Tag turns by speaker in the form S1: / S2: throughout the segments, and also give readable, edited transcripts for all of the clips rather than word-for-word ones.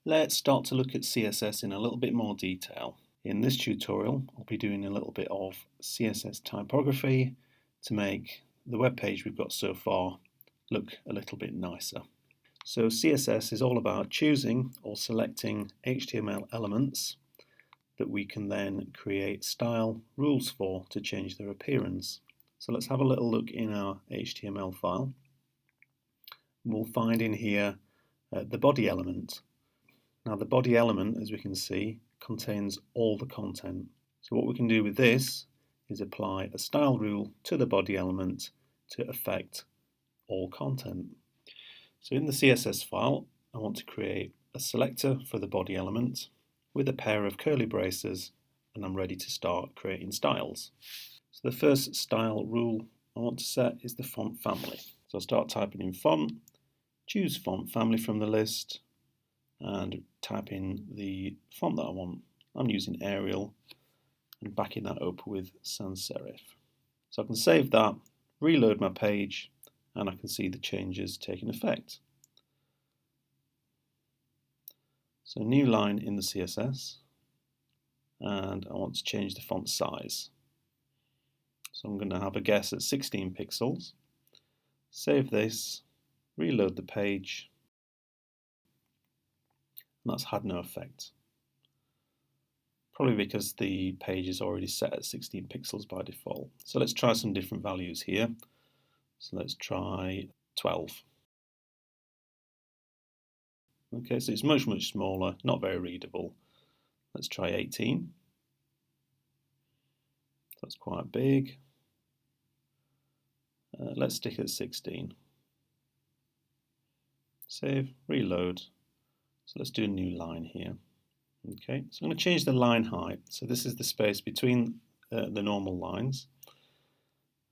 S1: Let's start to look at CSS in a little bit more detail. In this tutorial, I'll be doing a little bit of CSS typography to make the web page we've got so far look a little bit nicer. So CSS is all about choosing or selecting HTML elements that we can then create style rules for to change their appearance. So let's have a little look in our HTML file. We'll find in here the body element. Now the body element, as we can see, contains all the content. So what we can do with this is apply a style rule to the body element to affect all content. So in the CSS file, I want to create a selector for the body element with a pair of curly braces, and I'm ready to start creating styles. So the first style rule I want to set is the font family. So I'll start typing in font, choose font family from the list, and type in the font that I want. I'm using Arial and backing that up with sans serif. So I can save that, reload my page, and I can see the changes taking effect. So new line in the CSS, and I want to change the font size. So I'm going to have a guess at 16 pixels. Save this, reload the page, and that's had no effect. Probably because the page is already set at 16 pixels by default. So let's try some different values here. So let's try 12. Okay, so it's much smaller, not very readable. Let's try 18. That's quite big. Let's stick at 16. Save, reload. So let's do a new line here. Okay, so I'm going to change the line height. So this is the space between the normal lines.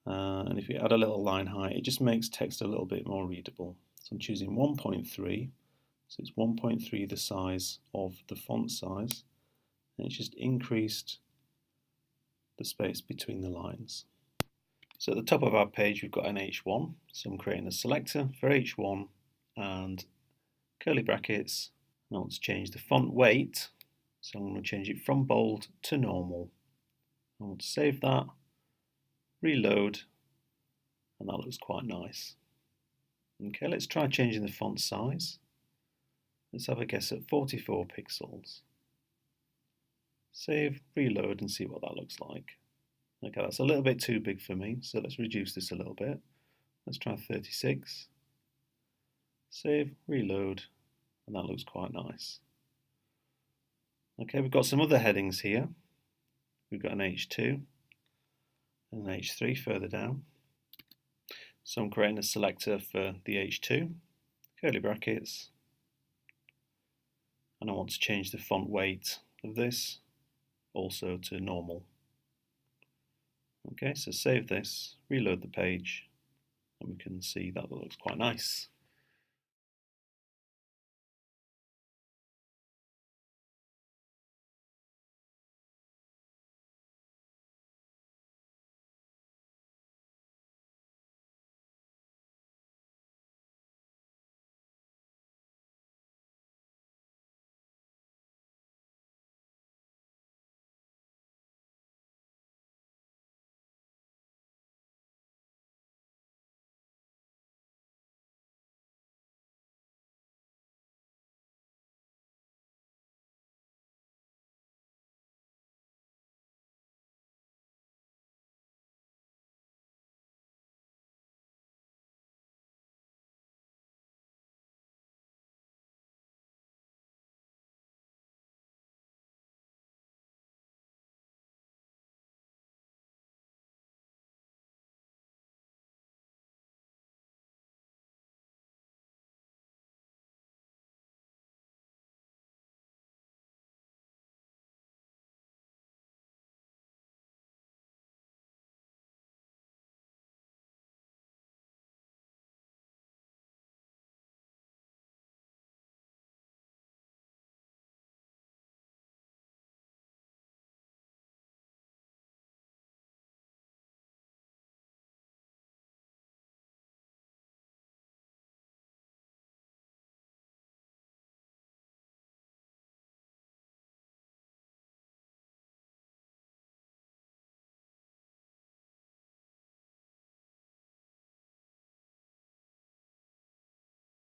S1: And if you add a little line height, it just makes text a little bit more readable. So I'm choosing 1.3. So it's 1.3 the size of the font size. And it's just increased the space between the lines. So at the top of our page, we've got an H1. So I'm creating a selector for H1 and curly brackets. I want to change the font weight. So I'm going to change it from bold to normal. I want to save that, reload, and that looks quite nice. Okay, let's try changing the font size. Let's have a guess at 44 pixels. Save, reload, and see what that looks like. Okay, that's a little bit too big for me, so let's reduce this a little bit. Let's try 36. Save, reload, and that looks quite nice. Okay, we've got some other headings here. We've got an H2 and an H3 further down. So I'm creating a selector for the H2, curly brackets, and I want to change the font weight of this also to normal. Okay, so save this, reload the page, and we can see that looks quite nice.